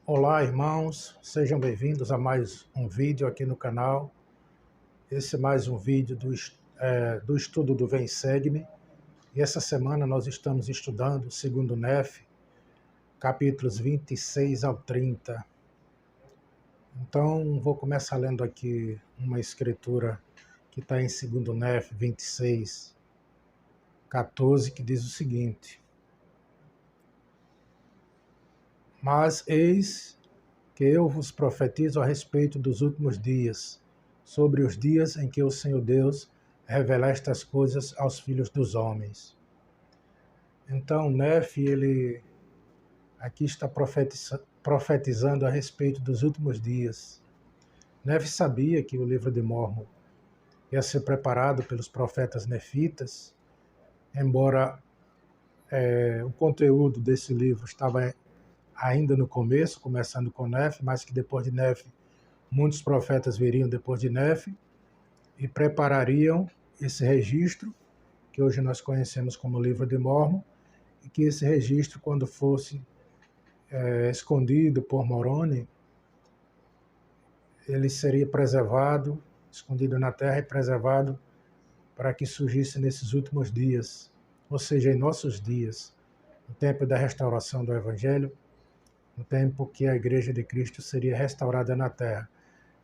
Olá, irmãos, sejam bem-vindos a mais um vídeo aqui no canal. Esse é mais um vídeo do estudo do Vem Segue-me. E essa semana nós estamos estudando o segundo Nef, capítulos 26 ao 30. Então, vou começar lendo aqui uma escritura que está em segundo Nef 26, 14, que diz o seguinte: Mas eis que eu vos profetizo a respeito dos últimos dias, sobre os dias em que o Senhor Deus revela estas coisas aos filhos dos homens. Então, Nef, ele aqui está profetizando a respeito dos últimos dias. Nef sabia que o livro de Mórmon ia ser preparado pelos profetas nefitas, embora o conteúdo desse livro estava ainda no começo, começando com Nef, mas que depois de Nef, muitos profetas viriam depois de Nef e preparariam esse registro, que hoje nós conhecemos como Livro de Mórmon, e que esse registro, quando fosse escondido por Moroni, ele seria preservado, escondido na terra e preservado para que surgisse nesses últimos dias, ou seja, em nossos dias, no tempo da restauração do Evangelho, no tempo que a Igreja de Cristo seria restaurada na terra.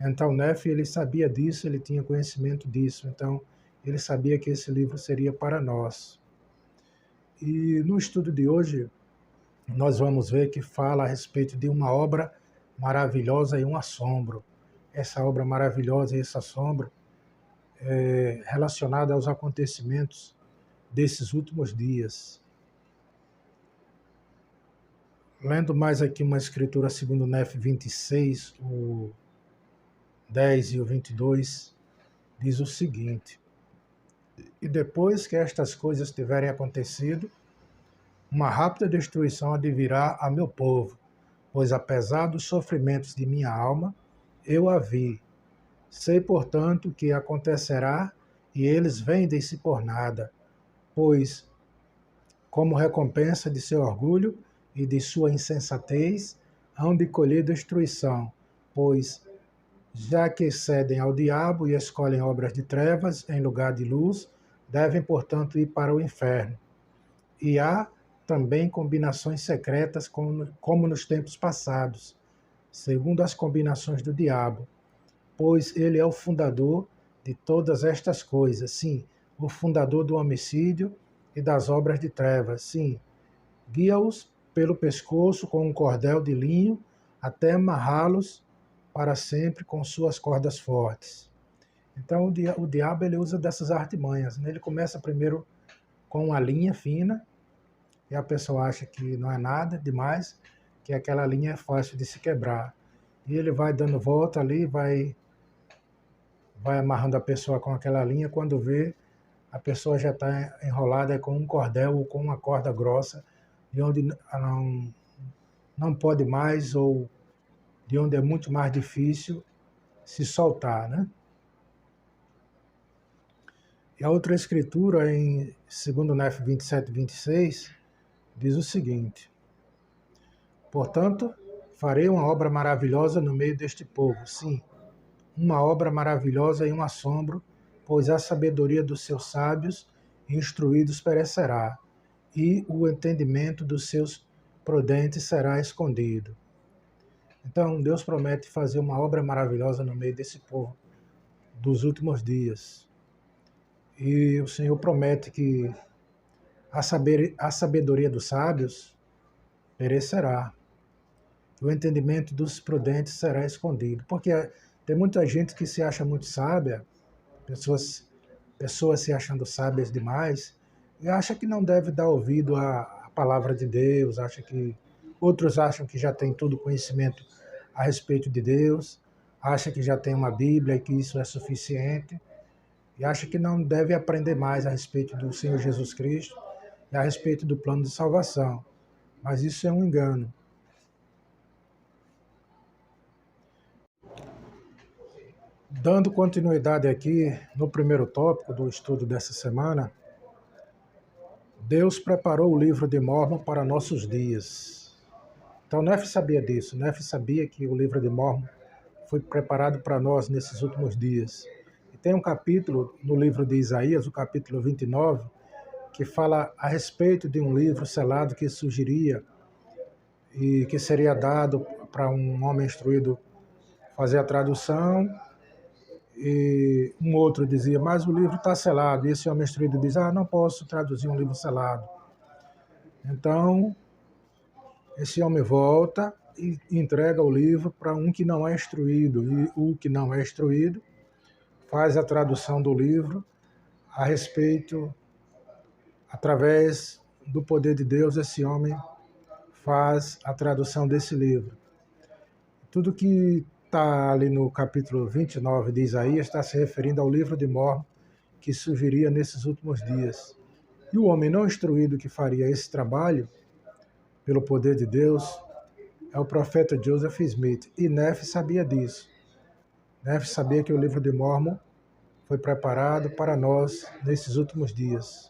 Então, Nef, ele sabia disso, ele tinha conhecimento disso, então ele sabia que esse livro seria para nós. E no estudo de hoje, nós vamos ver que fala a respeito de uma obra maravilhosa e um assombro. Essa obra maravilhosa e esse assombro é relacionada aos acontecimentos desses últimos dias. Lendo mais aqui uma escritura segundo Nef 26, o 10 e o 22, diz o seguinte: E depois que estas coisas tiverem acontecido, uma rápida destruição advirá a meu povo, pois apesar dos sofrimentos de minha alma, eu a vi. Sei, portanto, que acontecerá, e eles vendem-se por nada, pois, como recompensa de seu orgulho e de sua insensatez, hão de colher destruição, pois, já que cedem ao diabo e escolhem obras de trevas em lugar de luz, devem, portanto, ir para o inferno. E há também combinações secretas, como nos tempos passados, segundo as combinações do diabo, pois ele é o fundador de todas estas coisas, sim, o fundador do homicídio e das obras de trevas, sim, guia-os pelo pescoço com um cordel de linho até amarrá-los para sempre com suas cordas fortes. Então o diabo ele usa dessas artimanhas, né? Ele começa primeiro com uma linha fina, e a pessoa acha que não é nada demais, que aquela linha é fácil de se quebrar. E ele vai dando volta ali, vai amarrando a pessoa com aquela linha, quando vê, a pessoa já está enrolada com um cordel ou com uma corda grossa, de onde não pode mais, ou de onde é muito mais difícil se soltar, né? E a outra escritura, em 2 Nef 27, 26, diz o seguinte: Portanto, farei uma obra maravilhosa no meio deste povo, sim, uma obra maravilhosa e um assombro, pois a sabedoria dos seus sábios instruídos perecerá, e o entendimento dos seus prudentes será escondido. Então, Deus promete fazer uma obra maravilhosa no meio desse povo dos últimos dias. E o Senhor promete que a sabedoria dos sábios perecerá, o entendimento dos prudentes será escondido. Porque tem muita gente que se acha muito sábia, pessoas se achando sábias demais, e acha que não deve dar ouvido à palavra de Deus, outros acham que já tem todo o conhecimento a respeito de Deus, acha que já tem uma Bíblia e que isso é suficiente, e acha que não deve aprender mais a respeito do Senhor Jesus Cristo e a respeito do plano de salvação. Mas isso é um engano. Dando continuidade aqui no primeiro tópico do estudo dessa semana, Deus preparou o livro de Mórmon para nossos dias. Então, Nefe sabia disso. Nefe sabia que o livro de Mórmon foi preparado para nós nesses últimos dias. E tem um capítulo no livro de Isaías, o capítulo 29, que fala a respeito de um livro selado que surgiria e que seria dado para um homem instruído fazer a tradução. E um outro dizia, mas o livro está selado. E esse homem instruído diz, não posso traduzir um livro selado. Então, esse homem volta e entrega o livro para um que não é instruído. E o que não é instruído faz a tradução do livro a respeito, através do poder de Deus, esse homem faz a tradução desse livro. Tudo que está ali no capítulo 29 de Isaías está se referindo ao livro de Mórmon que surgiria nesses últimos dias. E o homem não instruído que faria esse trabalho, pelo poder de Deus, é o profeta Joseph Smith. E Nefe sabia disso. Nefe sabia que o livro de Mórmon foi preparado para nós nesses últimos dias.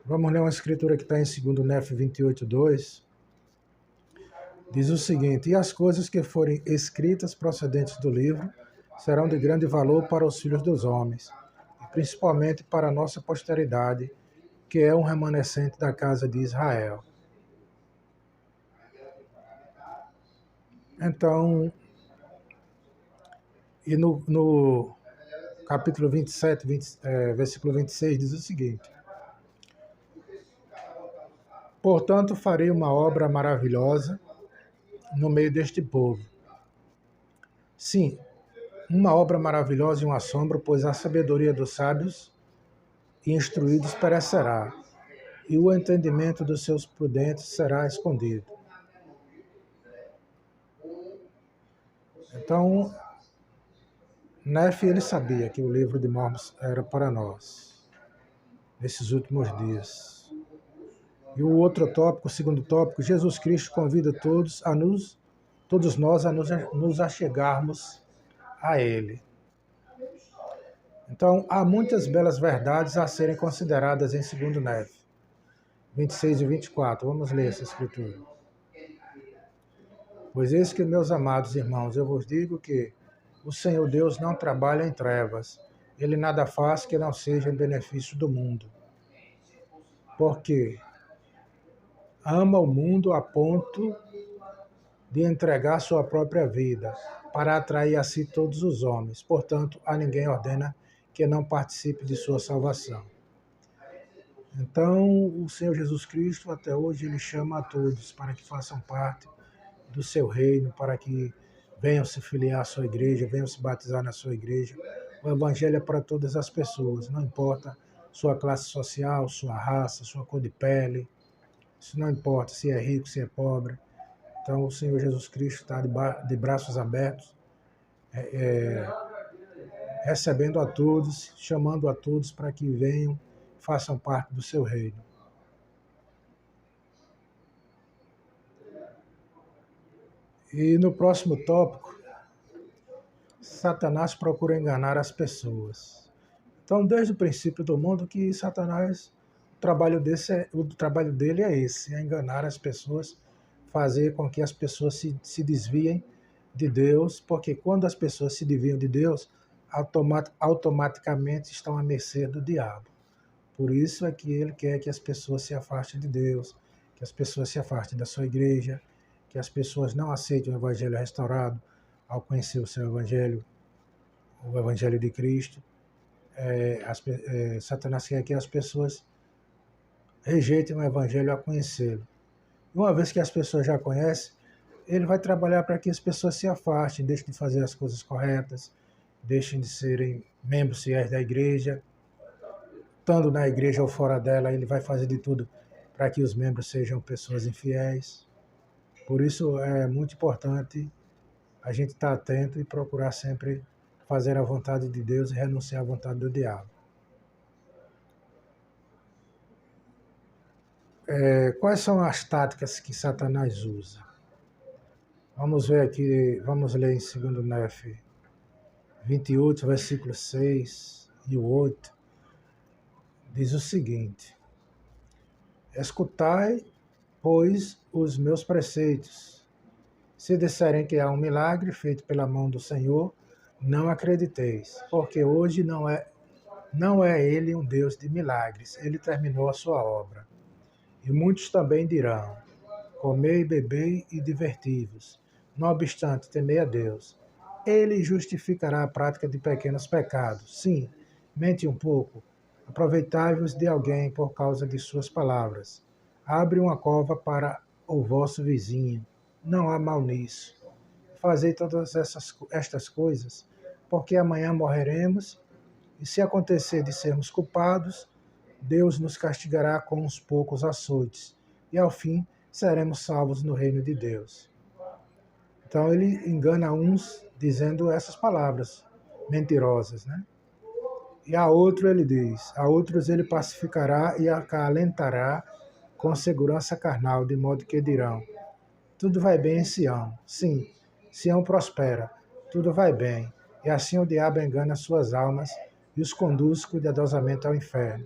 Vamos ler uma escritura que está em 2 Nefe 28:2. Diz o seguinte, e as coisas que forem escritas procedentes do livro serão de grande valor para os filhos dos homens, e principalmente para a nossa posteridade, que é um remanescente da casa de Israel. Então, e no capítulo 27, versículo 26, diz o seguinte, portanto, farei uma obra maravilhosa no meio deste povo. Sim, uma obra maravilhosa e um assombro, pois a sabedoria dos sábios e instruídos perecerá, e o entendimento dos seus prudentes será escondido. Então, Nefe, ele sabia que o livro de Mórmon era para nós, nesses últimos dias. E o outro tópico, o segundo tópico, Jesus Cristo convida todos nós a nos achegarmos a Ele. Então, há muitas belas verdades a serem consideradas em 2 Nefe 26 e 24. Vamos ler essa escritura. Pois eis que, meus amados irmãos, eu vos digo que o Senhor Deus não trabalha em trevas. Ele nada faz que não seja em benefício do mundo. Porque ama o mundo a ponto de entregar sua própria vida para atrair a si todos os homens. Portanto, a ninguém ordena que não participe de sua salvação. Então, o Senhor Jesus Cristo, até hoje, ele chama a todos para que façam parte do seu reino, para que venham se filiar à sua igreja, venham se batizar na sua igreja. O evangelho é para todas as pessoas, não importa sua classe social, sua raça, sua cor de pele, isso não importa se é rico, se é pobre. Então, o Senhor Jesus Cristo está de braços abertos, recebendo a todos, chamando a todos para que venham, façam parte do seu reino. E no próximo tópico, Satanás procura enganar as pessoas. Então, desde o princípio do mundo que Satanás, o trabalho dele é esse, é enganar as pessoas, fazer com que as pessoas se desviem de Deus, porque quando as pessoas se desviam de Deus, automaticamente estão à mercê do diabo. Por isso é que ele quer que as pessoas se afastem de Deus, que as pessoas se afastem da sua igreja, que as pessoas não aceitem o evangelho restaurado ao conhecer o seu evangelho, o evangelho de Cristo. Satanás quer que as pessoas rejeitem o evangelho a conhecê-lo. E uma vez que as pessoas já conhecem, ele vai trabalhar para que as pessoas se afastem, deixem de fazer as coisas corretas, deixem de serem membros fiéis da igreja. Estando na igreja ou fora dela, ele vai fazer de tudo para que os membros sejam pessoas infiéis. Por isso é muito importante a gente estar atento e procurar sempre fazer a vontade de Deus e renunciar à vontade do diabo. Quais são as táticas que Satanás usa? Vamos ver aqui, vamos ler em 2 Nefe 28, versículos 6 e 8. Diz o seguinte: escutai pois os meus preceitos. Se disserem que há um milagre feito pela mão do Senhor, não acrediteis, porque hoje não é ele um Deus de milagres, ele terminou a sua obra. E muitos também dirão: comei, bebei e diverti-vos. Não obstante, temei a Deus. Ele justificará a prática de pequenos pecados. Sim, mente um pouco. Aproveitai-vos de alguém por causa de suas palavras. Abre uma cova para o vosso vizinho. Não há mal nisso. Fazei todas estas coisas, porque amanhã morreremos, e se acontecer de sermos culpados, Deus nos castigará com uns poucos açoites, e ao fim seremos salvos no reino de Deus. Então ele engana uns dizendo essas palavras mentirosas, né? E a outro ele diz: a outros ele pacificará e acalentará com segurança carnal, de modo que dirão: tudo vai bem em Sião. Sim, Sião prospera, tudo vai bem. E assim o diabo engana suas almas e os conduz cuidadosamente ao inferno.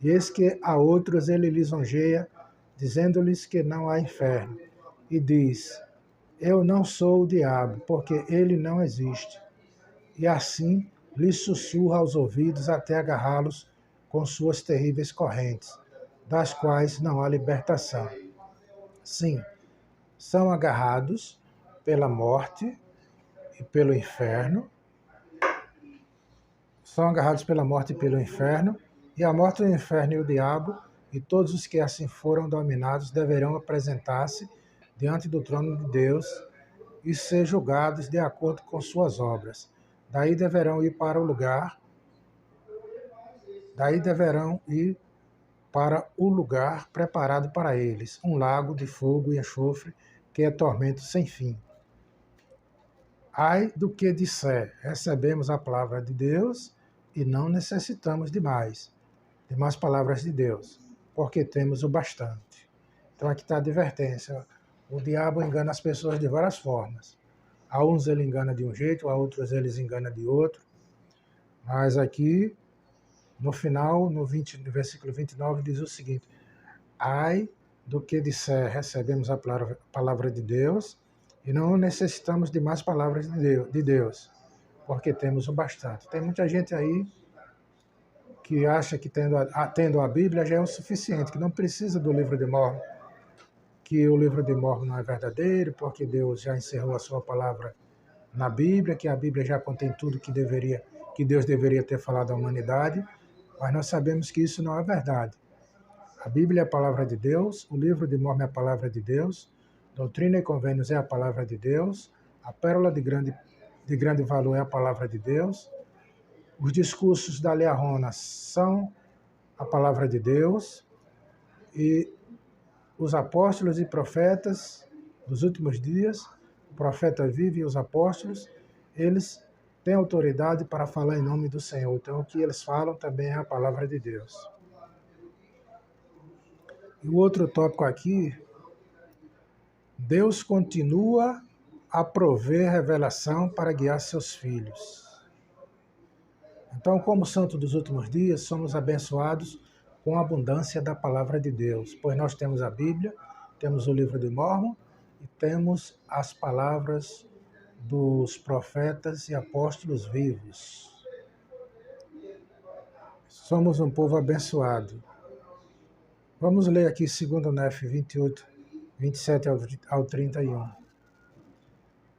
E eis que a outros ele lisonjeia, dizendo-lhes que não há inferno. E diz: eu não sou o diabo, porque ele não existe. E assim lhes sussurra aos ouvidos até agarrá-los com suas terríveis correntes, das quais não há libertação. Sim, são agarrados pela morte e pelo inferno, são agarrados pela morte e pelo inferno, e a morte, o inferno e o diabo, e todos os que assim foram dominados, deverão apresentar-se diante do trono de Deus e ser julgados de acordo com suas obras. Daí deverão ir para o lugar, daí deverão ir para o lugar preparado para eles, um lago de fogo e enxofre, que é tormento sem fim. Ai do que disser, recebemos a palavra de Deus e não necessitamos de mais palavras de Deus, porque temos o bastante. Então aqui está a advertência. O diabo engana as pessoas de várias formas. A uns ele engana de um jeito, a outros ele engana de outro. Mas aqui, no final, no versículo 29, diz o seguinte: ai do que disser, recebemos a palavra de Deus e não necessitamos de mais palavras de Deus, porque temos o bastante. Tem muita gente aí que acha que tendo a Bíblia já é o suficiente, que não precisa do livro de Mórmon, que o livro de Mórmon não é verdadeiro, porque Deus já encerrou a sua palavra na Bíblia, que a Bíblia já contém tudo que Deus deveria ter falado à humanidade, mas nós sabemos que isso não é verdade. A Bíblia é a palavra de Deus, o livro de Mórmon é a palavra de Deus, Doutrina e Convênios é a palavra de Deus, a pérola de grande valor é a palavra de Deus, os discursos da Liahona são a palavra de Deus, e os apóstolos e profetas dos últimos dias, o profeta vive e os apóstolos, eles têm autoridade para falar em nome do Senhor. Então, o que eles falam também é a palavra de Deus. E o outro tópico aqui, Deus continua a prover revelação para guiar seus filhos. Então, como santo dos últimos dias, somos abençoados com a abundância da palavra de Deus, pois nós temos a Bíblia, temos o livro de Mórmon e temos as palavras dos profetas e apóstolos vivos. Somos um povo abençoado. Vamos ler aqui 2 Nef 28, 27 ao 31.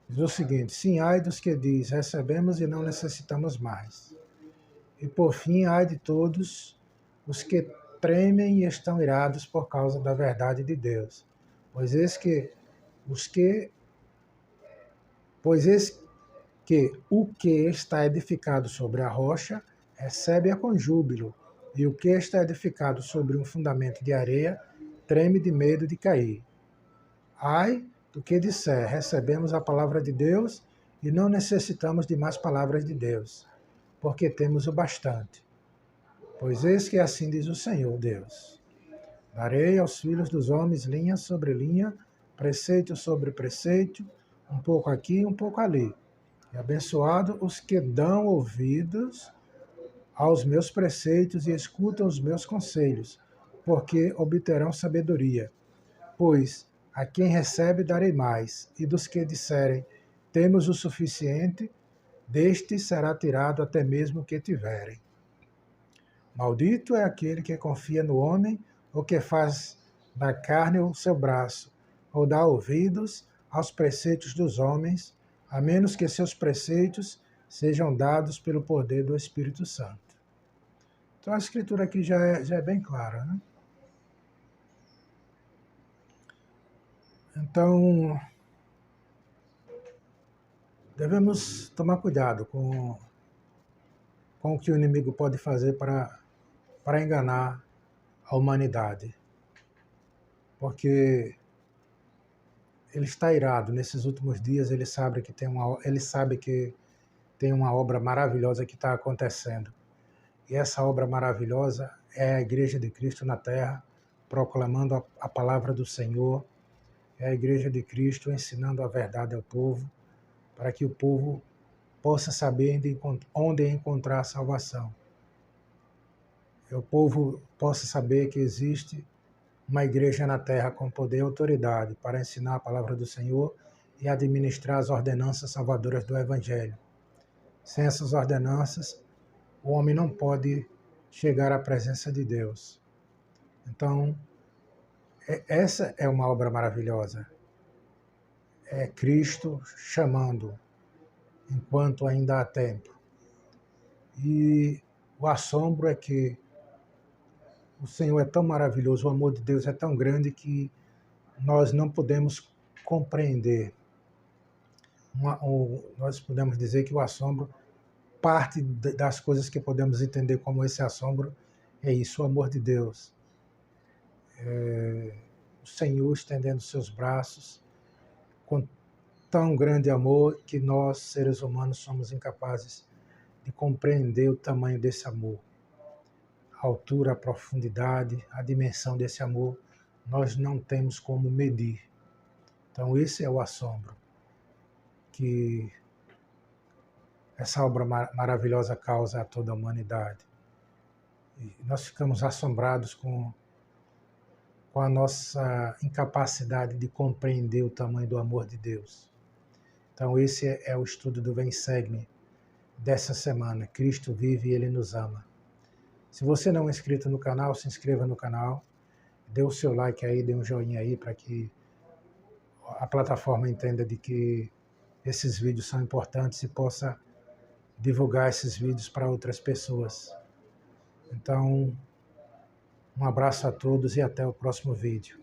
Diz o seguinte: sim, ai dos que diz, recebemos e não necessitamos mais. E por fim, ai de todos os que tremem e estão irados por causa da verdade de Deus. Pois eis que o que está edificado sobre a rocha recebe-a com júbilo, e o que está edificado sobre um fundamento de areia treme de medo de cair. Ai do que disser, recebemos a palavra de Deus e não necessitamos de mais palavras de Deus, porque temos o bastante. Pois eis que assim diz o Senhor Deus: darei aos filhos dos homens linha sobre linha, preceito sobre preceito, um pouco aqui, um pouco ali. E abençoado os que dão ouvidos aos meus preceitos e escutam os meus conselhos, porque obterão sabedoria. Pois a quem recebe darei mais, e dos que disserem, temos o suficiente, destes será tirado até mesmo o que tiverem. Maldito é aquele que confia no homem, ou que faz da carne o seu braço, ou dá ouvidos aos preceitos dos homens, a menos que seus preceitos sejam dados pelo poder do Espírito Santo. Então a escritura aqui já é bem clara, né? Então, devemos tomar cuidado com o que o inimigo pode fazer para enganar a humanidade. Porque ele está irado. Nesses últimos dias ele sabe que tem uma obra maravilhosa que está acontecendo. E essa obra maravilhosa é a Igreja de Cristo na Terra, proclamando a palavra do Senhor. É a Igreja de Cristo ensinando a verdade ao povo, para que o povo possa saber onde encontrar a salvação. Que o povo possa saber que existe uma igreja na terra com poder e autoridade para ensinar a palavra do Senhor e administrar as ordenanças salvadoras do Evangelho. Sem essas ordenanças, o homem não pode chegar à presença de Deus. Então, essa é uma obra maravilhosa. É Cristo chamando, enquanto ainda há tempo. E o assombro é que o Senhor é tão maravilhoso, o amor de Deus é tão grande que nós não podemos compreender. Nós podemos dizer que o assombro, parte das coisas que podemos entender como esse assombro, é isso, o amor de Deus. O Senhor estendendo seus braços com tão grande amor que nós, seres humanos, somos incapazes de compreender o tamanho desse amor. A altura, a profundidade, a dimensão desse amor, nós não temos como medir. Então esse é o assombro que essa obra maravilhosa causa a toda a humanidade. E nós ficamos assombrados com a nossa incapacidade de compreender o tamanho do amor de Deus. Então esse é o estudo do Vem Segue-me dessa semana. Cristo vive e Ele nos ama. Se você não é inscrito no canal, se inscreva no canal, dê o seu like aí, dê um joinha aí para que a plataforma entenda de que esses vídeos são importantes e possa divulgar esses vídeos para outras pessoas. Então, um abraço a todos e até o próximo vídeo.